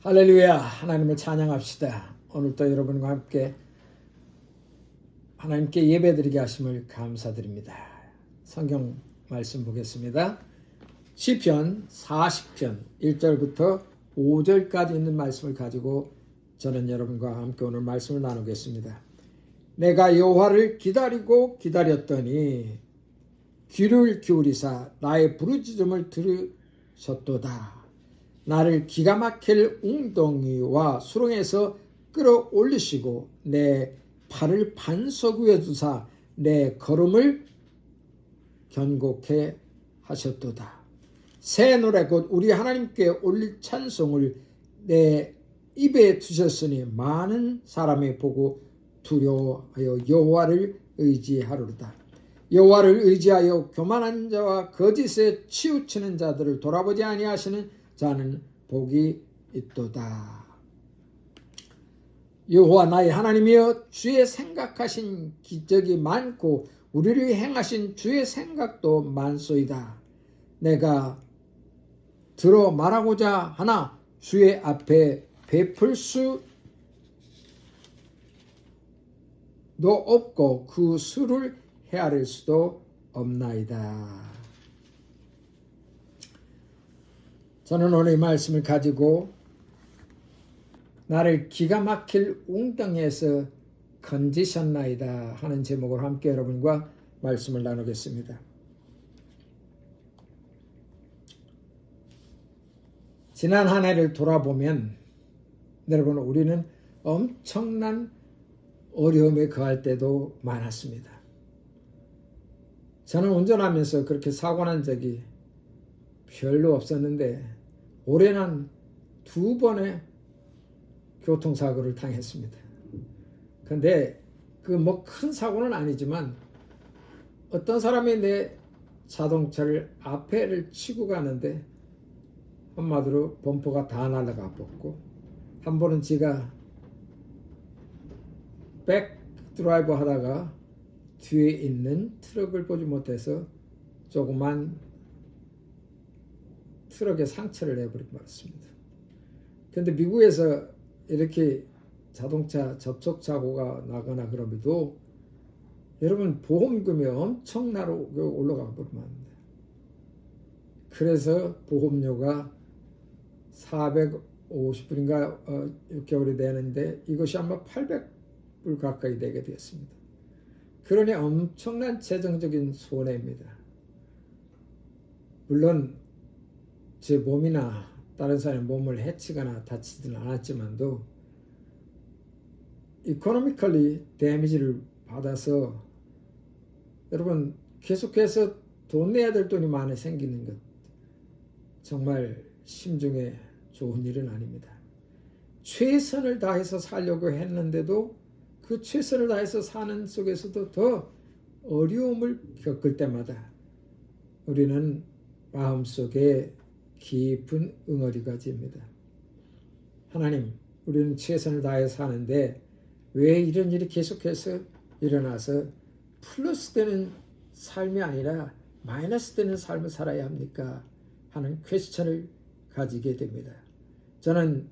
할렐루야. 하나님을 찬양합시다. 오늘도 여러분과 함께 하나님께 예배드리게 하심을 감사드립니다. 성경 말씀 보겠습니다. 시편 40편 1절부터 5절까지 있는 말씀을 가지고 저는 여러분과 함께 오늘 말씀을 나누겠습니다. 내가 여호와를 기다리고 기다렸더니 귀를 기울이사 나의 부르짖음을 들으셨도다. 나를 기가 막힐 웅덩이와 수렁에서 끌어올리시고 내 발을 반석 위에 두사 내 걸음을 견고케 하셨도다. 새 노래 곧 우리 하나님께 올릴 찬송을 내 입에 두셨으니 많은 사람이 보고 두려워하여 여호와를 의지하리로다. 여호와를 의지하여 교만한 자와 거짓에 치우치는 자들을 돌아보지 아니하시는 자는 복이 있도다. 여호와 나의 하나님이여, 주의 생각하신 기적이 많고 우리를 행하신 주의 생각도 많소이다. 내가 들어 말하고자 하나 주의 앞에 베풀 수도 없고 그 수를 헤아릴 수도 없나이다. 저는 오늘 이 말씀을 가지고 나를 기가 막힐 웅덩이에서 건지셨나이다 하는 제목으로 함께 여러분과 말씀을 나누겠습니다. 지난 한 해를 돌아보면 여러분, 우리는 엄청난 어려움에 거할 때도 많았습니다. 저는 운전하면서 그렇게 사고 난 적이 별로 없었는데 올해는 2번의 교통사고를 당했습니다. 근데 그 뭐 큰 사고는 아니지만 어떤 사람이 내 자동차를 앞에를 치고 가는데 한마디로 범퍼가 다 날아가 버렸고, 한 번은 제가 백 드라이브 하다가 뒤에 있는 트럭을 보지 못해서 조그만 트럭에 상처를 내버리고 말았습니다. 그런데 미국에서 이렇게 자동차 접촉 사고가 나거나 그러면도 여러분 보험금이 엄청나게 올라가 버립니다. 그래서 보험료가 450불인가 6개월이 되는데 이것이 아마 800불 가까이 되게 되었습니다. 그러니 엄청난 재정적인 손해입니다. 물론 제 몸이나 다른 사람의 몸을 해치거나 다치지는 않았지만도 이코노미컬리 데미지를 받아서 여러분 계속해서 돈 내야 될 돈이 많이 생기는 것, 정말 심중에 좋은 일은 아닙니다. 최선을 다해서 살려고 했는데도 그 최선을 다해서 사는 속에서도 더 어려움을 겪을 때마다 우리는 마음속에 깊은 응어리가 집니다. 하나님, 우리는 최선을 다해 사는데 왜 이런 일이 계속해서 일어나서 플러스 되는 삶이 아니라 마이너스 되는 삶을 살아야 합니까? 하는 퀘스천을 가지게 됩니다. 저는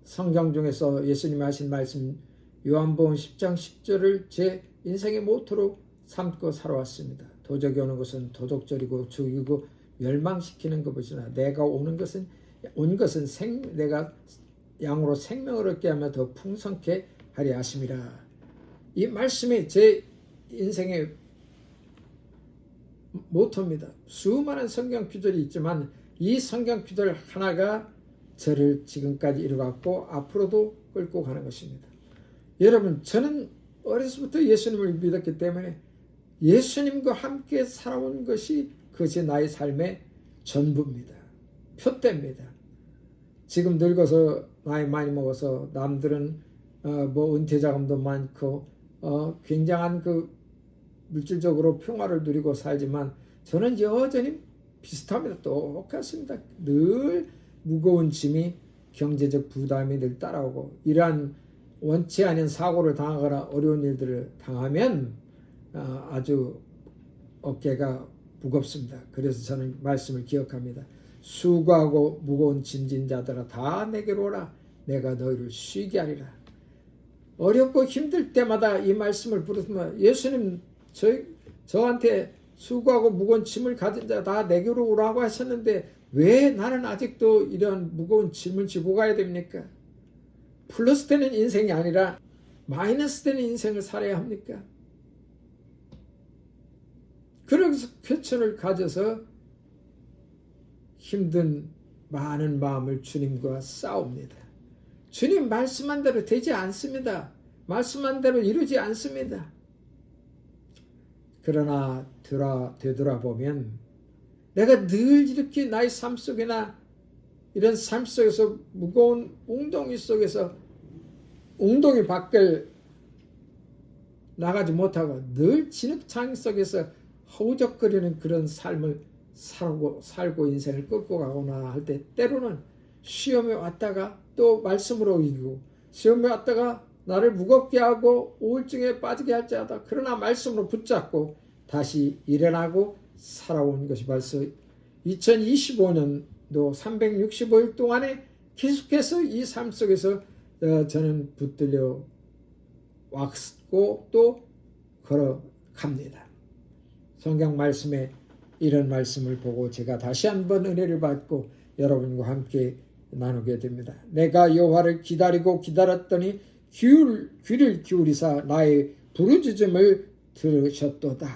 성경 중에서 예수님이 하신 말씀 요한복음 10장 10절을 제 인생의 모토로 삼고 살아왔습니다. 도적이 오는 것은 도적질이고 죽이고 멸망시키는 것이나 내가 온 것은 내가 양으로 생명을 얻게 하며 더 풍성케 하려 하심이라. 이 말씀이 제 인생의 모토입니다. 수많은 성경 구절이 있지만 이 성경 구절 하나가 저를 지금까지 이뤄갔고 앞으로도 끌고 가는 것입니다. 여러분, 저는 어려서부터 예수님을 믿었기 때문에 예수님과 함께 살아온 것이 그것이 나의 삶의 전부입니다. 표대입니다. 지금 늙어서 나이 많이 먹어서 남들은 뭐 은퇴 자금도 많고 굉장한 그 물질적으로 평화를 누리고 살지만 저는 여전히 비슷합니다. 똑같습니다. 늘 무거운 짐이, 경제적 부담이 늘 따라오고, 이러한 원치 않은 사고를 당하거나 어려운 일들을 당하면 아주 어깨가 무겁습니다. 그래서 저는 말씀을 기억합니다. 수고하고 무거운 짐진 자들아 다 내게로 오라. 내가 너희를 쉬게 하리라. 어렵고 힘들 때마다 이 말씀을 부르면 예수님 저한테 수고하고 무거운 짐을 가진 자 다 내게로 오라고 하셨는데 왜 나는 아직도 이런 무거운 짐을 지고 가야 됩니까? 플러스 되는 인생이 아니라 마이너스 되는 인생을 살아야 합니까? 그래서 쾌천을 가져서 힘든 많은 마음을 주님과 싸웁니다. 주님 말씀한 대로 되지 않습니다. 말씀한 대로 이루지 않습니다. 그러나 되돌아보면 내가 늘 이렇게 나의 삶 속이나 이런 삶 속에서 무거운 웅덩이 속에서 웅덩이 밖을 나가지 못하고 늘 진흙창 속에서 허우적거리는 그런 삶을 살고 인생을 끌고 가거나 할 때 때로는 시험에 왔다가 또 말씀으로 이기고 시험에 왔다가 나를 무겁게 하고 우울증에 빠지게 할지어다 그러나 말씀으로 붙잡고 다시 일어나고 살아온 것이 벌써 2025년도 365일 동안에 계속해서 이 삶 속에서 저는 붙들려 왔고 또 걸어갑니다. 성경 말씀에 이런 말씀을 보고 제가 다시 한번 은혜를 받고 여러분과 함께 나누게 됩니다. 내가 여호와를 기다리고 기다렸더니 귀를 기울이사 나의 부르짖음을 들으셨도다.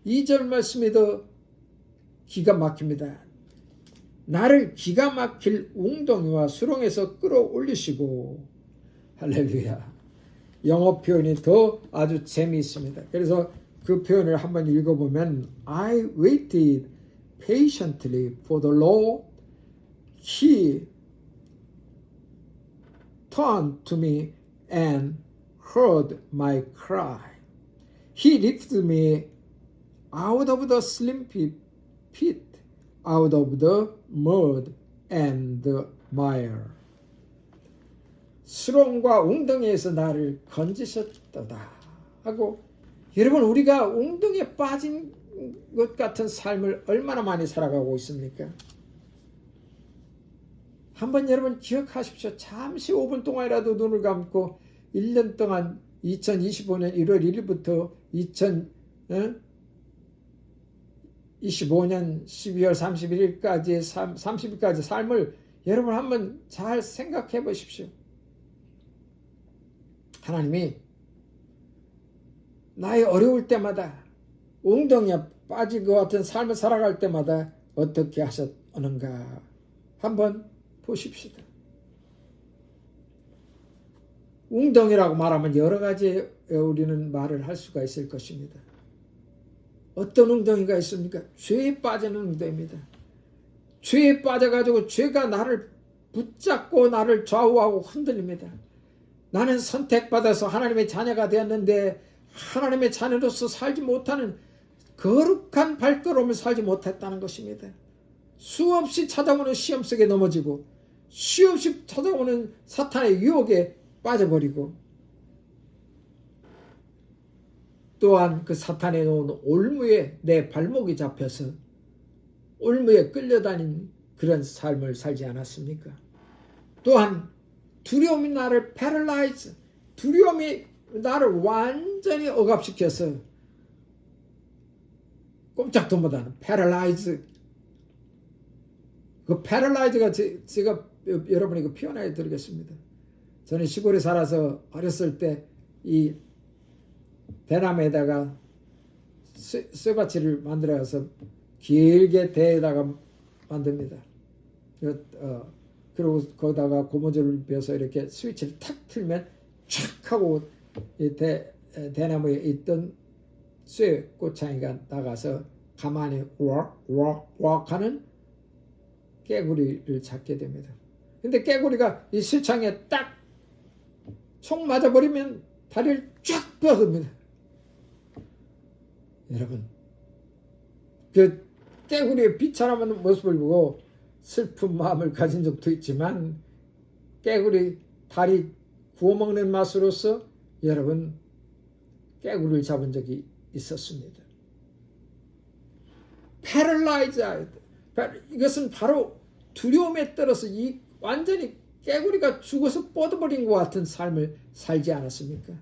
2절 말씀이 더 기가 막힙니다. 나를 기가 막힐 웅덩이와 수렁에서 끌어올리시고 할렐루야. 영어 표현이 더 아주 재미있습니다. 그래서 그 표현을 한번 읽어보면 I waited patiently for the Lord. He turned to me and heard my cry. He lifted me out of the slimy pit, out of the mud and the mire. 수렁과 웅덩이에서 나를 건지셨도다 하고 여러분 우리가 웅덩이에 빠진 것 같은 삶을 얼마나 많이 살아가고 있습니까? 한번 여러분 기억하십시오. 잠시 5분 동안이라도 눈을 감고 1년 동안 2025년 1월 1일부터 2025년 12월 30일까지 삶을 여러분 한번 잘 생각해 보십시오. 하나님이 나의 어려울 때마다 웅덩이에 빠진 것 같은 삶을 살아갈 때마다 어떻게 하셨는가 한번 보십시다. 웅덩이라고 말하면 여러 가지 우리는 말을 할 수가 있을 것입니다. 어떤 웅덩이가 있습니까? 죄에 빠지는 웅덩이입니다. 죄에 빠져가지고 죄가 나를 붙잡고 나를 좌우하고 흔들립니다. 나는 선택받아서 하나님의 자녀가 되었는데 하나님의 자녀로서 살지 못하는 거룩한 발걸음을 살지 못했다는 것입니다. 수없이 찾아오는 시험 속에 넘어지고 수없이 찾아오는 사탄의 유혹에 빠져버리고 또한 그 사탄에 놓은 올무에 내 발목이 잡혀서 올무에 끌려다닌 그런 삶을 살지 않았습니까? 또한 두려움이 나를 패럴라이즈, 두려움이 나를 완전히 억압시켜서 꼼짝도 못하는 패럴라이즈. 그 패럴라이즈가 제가 여러분에게 표현해 드리겠습니다. 저는 시골에 살아서 어렸을 때 이 대나무에다가 쇠받치를 만들어서 길게 대에다가 만듭니다. 그리고 거기다가 고무줄을 베어서 이렇게 스위치를 탁 틀면 촥 하고 대나무에 있던 쇠 꽃창이가 나가서 가만히 왁왁왁 하는 깨구리를 잡게 됩니다. 근데 깨구리가 이 실창에 딱 총 맞아버리면 다리를 쫙 뻗습니다. 여러분, 그 깨구리의 비참한 모습을 보고 슬픈 마음을 가진 적도 있지만 깨구리 다리 구워먹는 맛으로서 여러분 깨구리를 잡은 적이 있었습니다. 패럴라이즈, 이것은 바로 두려움에 떨어서 이 완전히 깨구리가 죽어서 뻗어버린 것 같은 삶을 살지 않았습니까?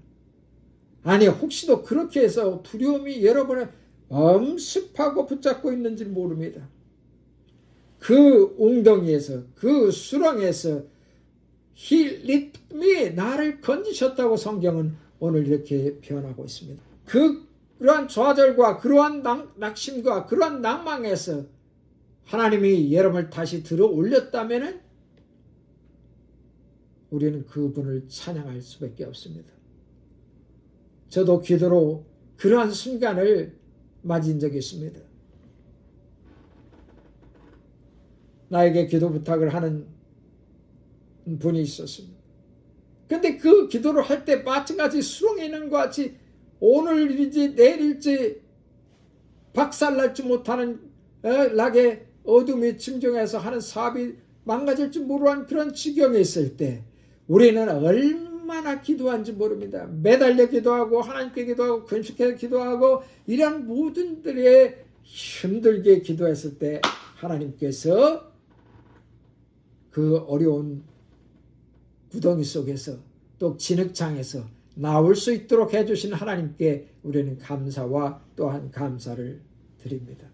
아니, 혹시도 그렇게 해서 두려움이 여러분을 엄습하고 붙잡고 있는지 모릅니다. 그 웅덩이에서, 그 수렁에서 He lifted me, 나를 건지셨다고 성경은 오늘 이렇게 표현하고 있습니다. 그러한 좌절과 그러한 낙심과 그러한 낭망에서 하나님이 여러분을 다시 들어 올렸다면 우리는 그분을 찬양할 수밖에 없습니다. 저도 기도로 그러한 순간을 맞은 적이 있습니다. 나에게 기도 부탁을 하는 분이 있었습니다. 근데 그 기도를 할 때 마찬가지 수렁에 있는 것 같이 오늘일지 내일일지 박살날지 못하는 낙의 어둠이 침종해서 하는 사업이 망가질지 모르는 그런 지경에 있을 때 우리는 얼마나 기도한지 모릅니다. 매달려 기도하고 하나님께 기도하고 근심해서 기도하고 이런 모든 들에 힘들게 기도했을 때 하나님께서 그 어려운 구덩이 속에서 또 진흙창에서 나올 수 있도록 해주신 하나님께 우리는 감사와 또한 감사를 드립니다.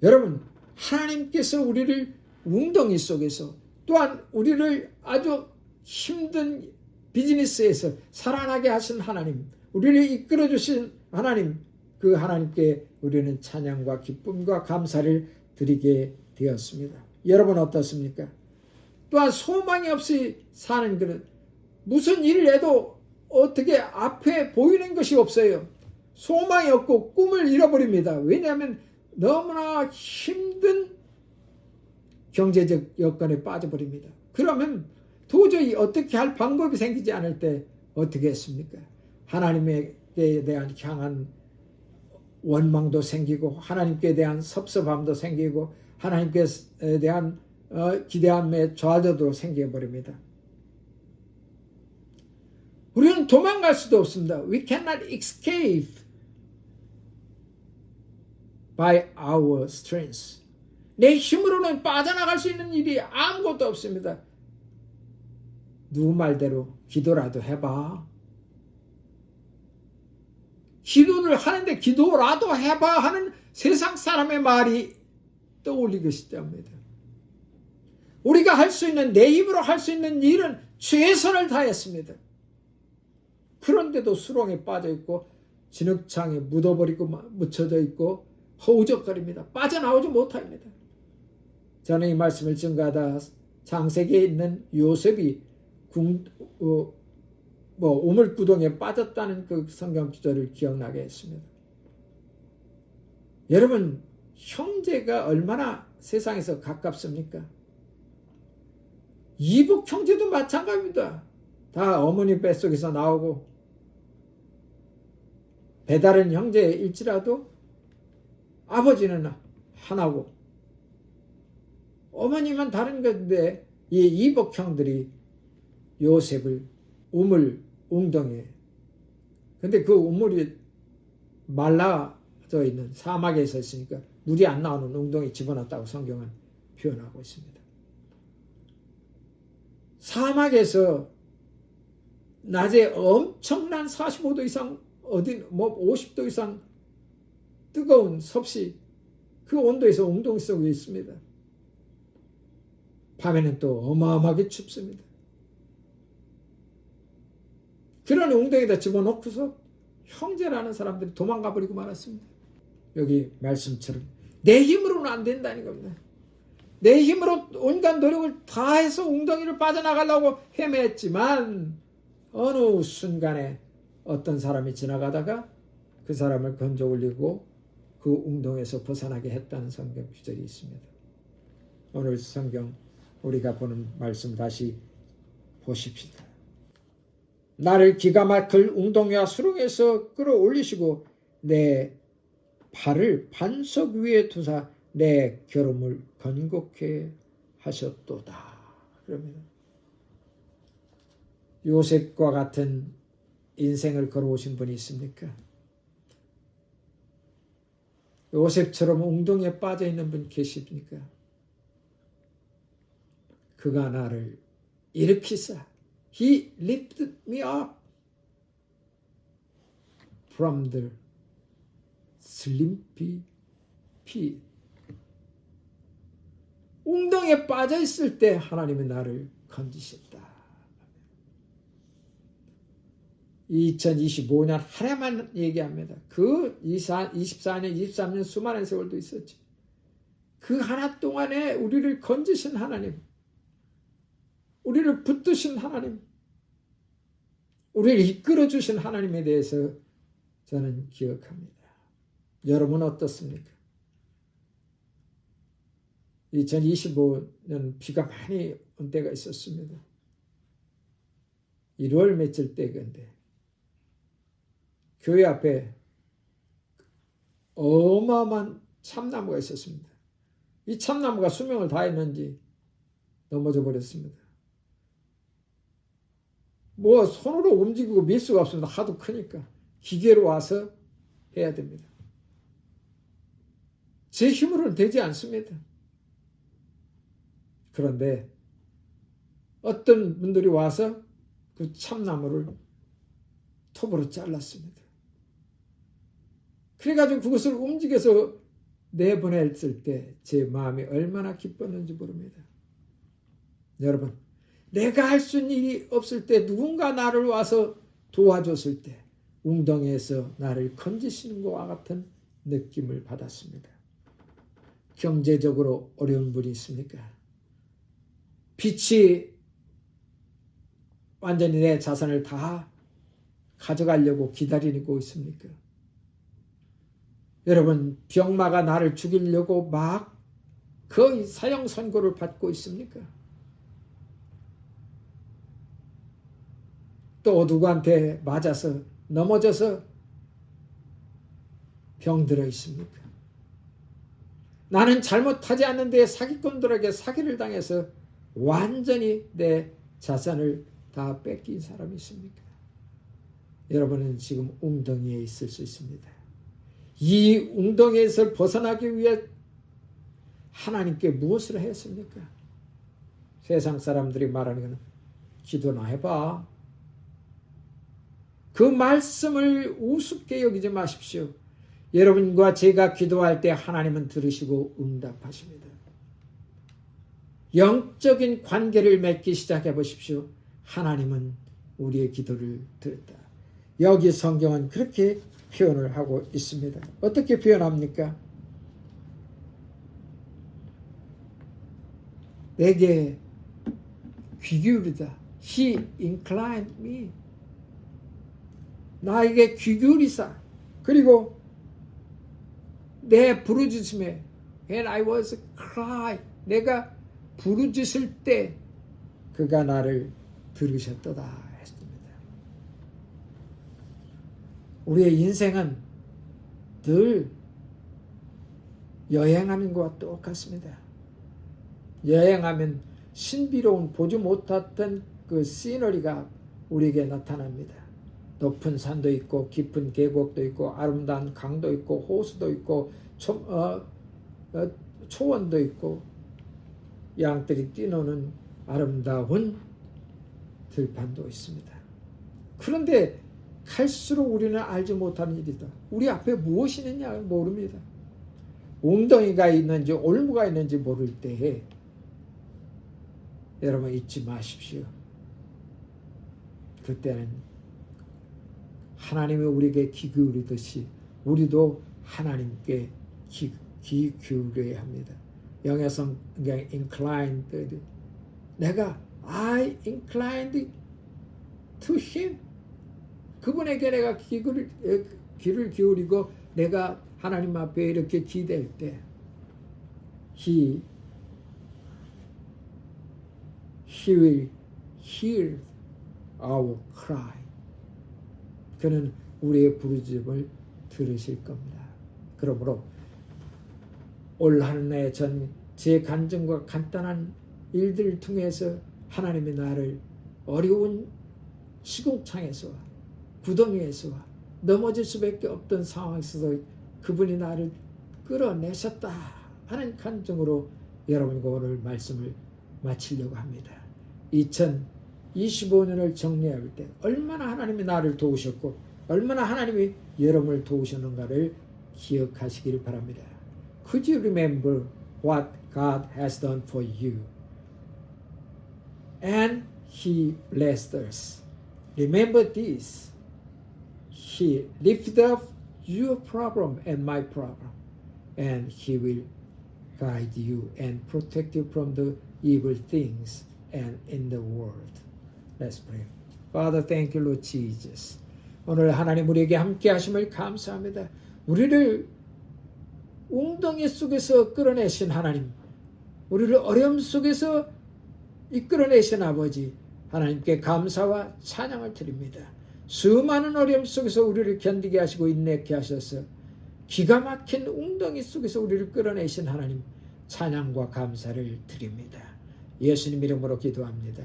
여러분, 하나님께서 우리를 웅덩이 속에서 또한 우리를 아주 힘든 비즈니스에서 살아나게 하신 하나님, 우리를 이끌어 주신 하나님, 그 하나님께 우리는 찬양과 기쁨과 감사를 드리게 되었습니다. 여러분 어떻습니까? 또한 소망이 없이 사는 그런 무슨 일을 해도 어떻게 앞에 보이는 것이 없어요. 소망이 없고 꿈을 잃어버립니다. 왜냐하면 너무나 힘든 경제적 여건에 빠져버립니다. 그러면 도저히 어떻게 할 방법이 생기지 않을 때 어떻게 했습니까? 하나님께 대한 향한 원망도 생기고 하나님께 대한 섭섭함도 생기고 하나님께 대한 기대함의 좌절도 생겨버립니다. 우리는 도망갈 수도 없습니다. We cannot escape by our strength. 내 힘으로는 빠져나갈 수 있는 일이 아무것도 없습니다. 누구 말대로 기도라도 해봐. 기도를 하는데 기도라도 해봐 하는 세상 사람의 말이 떠올리기 시작합니다. 우리가 할 수 있는, 내 힘으로 할 수 있는 일은 최선을 다했습니다. 그런데도 수렁에 빠져있고 진흙창에 묻혀져 있고 허우적거립니다. 빠져나오지 못합니다. 저는 이 말씀을 증거하다 창세기에 있는 요셉이 우물구덩이에 빠졌다는 그 성경 구절을 기억나게 했습니다. 여러분, 형제가 얼마나 세상에서 가깝습니까? 이복 형제도 마찬가지입니다. 다 어머니 뱃속에서 나오고 배다른 형제일지라도 아버지는 하나고 어머니만 다른 건데 이 이복 형들이 요셉을 우물 웅덩이에, 근데 그 우물이 말라져 있는 사막에 있으니까 물이 안 나오는 웅덩이에 집어넣었다고 성경은 표현하고 있습니다. 사막에서 낮에 엄청난 45도 이상, 50도 이상 뜨거운 섭씨, 그 온도에서 웅덩이 속에 있습니다. 밤에는 또 어마어마하게 춥습니다. 그런 웅덩이에다 집어넣고서 형제라는 사람들이 도망가 버리고 말았습니다. 여기 말씀처럼 내 힘으로는 안 된다는 겁니다. 내 힘으로 온갖 노력을 다해서 웅덩이를 빠져나가려고 헤맸지만 어느 순간에 어떤 사람이 지나가다가 그 사람을 건져 올리고 그 웅덩이에서 벗어나게 했다는 성경 구절이 있습니다. 오늘 성경 우리가 보는 말씀 다시 보십시다. 나를 기가 막힐 웅덩이와 수렁에서 끌어올리시고 내 발을 반석 위에 두사 내 결함을 건곡해 하셨도다. 그러면 요셉과 같은 인생을 걸어오신 분이 있습니까? 요셉처럼 웅덩이에 빠져 있는 분 계십니까? 그가 나를 일으키사 He lifted me up from the sleepy pit. 웅덩이에 빠져 있을 때 하나님이 나를 건지셨다. 2025년 한 해만 얘기합니다. 그 24년, 23년 수많은 세월도 있었죠. 그 하나 동안에 우리를 건지신 하나님, 우리를 붙드신 하나님, 우리를 이끌어주신 하나님에 대해서 저는 기억합니다. 여러분 어떻습니까? 2025년 비가 많이 온 때가 있었습니다. 1월 며칠 때인데 교회 앞에 어마어마한 참나무가 있었습니다. 이 참나무가 수명을 다했는지 넘어져 버렸습니다. 뭐 손으로 움직이고 밀 수가 없습니다. 하도 크니까 기계로 와서 해야 됩니다. 제 힘으로는 되지 않습니다. 그런데 어떤 분들이 와서 그 참나무를 톱으로 잘랐습니다. 그래가지고 그것을 움직여서 내보냈을 때 제 마음이 얼마나 기뻤는지 모릅니다. 여러분, 내가 할 수 있는 일이 없을 때 누군가 나를 와서 도와줬을 때 웅덩이에서 나를 건지시는 것과 같은 느낌을 받았습니다. 경제적으로 어려운 분이 있습니까? 빛이 완전히 내 자산을 다 가져가려고 기다리고 있습니까? 여러분, 병마가 나를 죽이려고 막 거의 사형 선고를 받고 있습니까? 또 누구한테 맞아서 넘어져서 병들어 있습니까? 나는 잘못하지 않는데 사기꾼들에게 사기를 당해서 완전히 내 자산을 다 뺏긴 사람이 있습니까? 여러분은 지금 웅덩이에 있을 수 있습니다. 이 웅덩이에서 벗어나기 위해 하나님께 무엇을 했습니까? 세상 사람들이 말하는 것은 기도나 해봐. 그 말씀을 우습게 여기지 마십시오. 여러분과 제가 기도할 때 하나님은 들으시고 응답하십니다. 영적인 관계를 맺기 시작해 보십시오. 하나님은 우리의 기도를 들었다. 여기 성경은 그렇게 표현을 하고 있습니다. 어떻게 표현합니까? 내게 귀 기울이다. He inclined me. 나에게 귀 기울이사. 그리고 내 부르짖음에 when I was crying, 내가 부르짖을 때 그가 나를 들으셨도다 했습니다. 우리의 인생은 늘 여행하는 것과 똑같습니다. 여행하면 신비로운 보지 못했던 그 시너리가 우리에게 나타납니다. 높은 산도 있고 깊은 계곡도 있고 아름다운 강도 있고 호수도 있고 초원도 있고 양들이 뛰노는 아름다운 들판도 있습니다. 그런데 갈수록 우리는 알지 못하는 일이다. 우리 앞에 무엇이 있느냐 모릅니다. 웅덩이가 있는지 올무가 있는지 모를 때에 여러분 잊지 마십시오. 그때는 하나님이 우리에게 귀 기울이듯이 우리도 하나님께 귀 기울여야 합니다. 영어성 inclined, 내가 I inclined to him, 그분에게 내가 귀를 기울이고 내가 하나님 앞에 이렇게 기댈 때 He will hear our cry. 그는 우리의 부르짖음을 들으실 겁니다. 그러므로 올 한 해 전 제 간증과 간단한 일들을 통해서 하나님이 나를 어려운 시궁창에서와 구덩이에서와 넘어질 수밖에 없던 상황에서도 그분이 나를 끌어내셨다 하는 간증으로 여러분과 오늘 말씀을 마치려고 합니다. 2025년을 정리할 때 얼마나 하나님이 나를 도우셨고 얼마나 하나님이 여러분을 도우셨는가를 기억하시길 바랍니다. Could you remember what God has done for you? And He blessed us. Remember this. He lifted up your problem and my problem. And He will guide you and protect you from the evil things and in the world. Let's pray. Father, thank you, Lord Jesus. 오늘 하나님 우리에게 함께 하심을 감사합니다. 우리를 웅덩이 속에서 끌어내신 하나님, 우리를 어려움 속에서 이끌어내신 아버지, 하나님께 감사와 찬양을 드립니다. 수많은 어려움 속에서 우리를 견디게 하시고 인내케 하셔서 기가 막힌 웅덩이 속에서 우리를 끌어내신 하나님, 찬양과 감사를 드립니다. 예수님 이름으로 기도합니다.